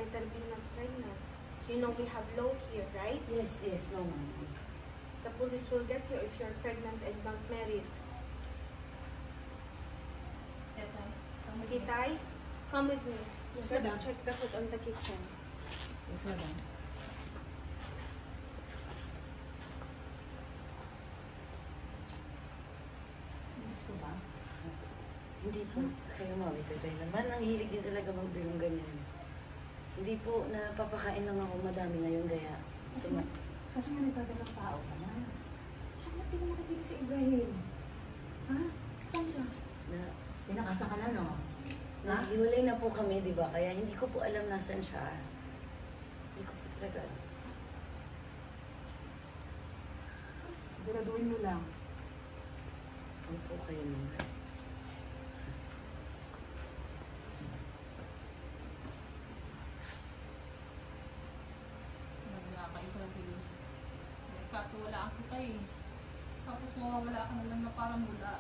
better be not pregnant. You know we have law here, right? Yes, yes, no ma'am. Yes. The police will get you if you're pregnant and not married. Kitay, come with me. Yes, Let's madam. check the food on the kitchen. Yes, madam. Yes ko ba? Hindi po. Kayo mami, tatay naman. Ang hilig niyo talaga magbirong ganyan. Hindi po, napapakain lang ako madami ngayon kaya. Kasi nga nagdadalang tao ka na. Saan natin mo makikita si Ibrahim? Ha? Saan siya? Tinakasan ka na, no? Nahiwalay na po kami, di ba? Kaya hindi ko po alam nasan siya. Hindi ko po talaga. Siguraduhin mo lang. Ano po kayo naman? Nagkatuwalaan kita eh. Tapos mawawala ka na lang na parang mula.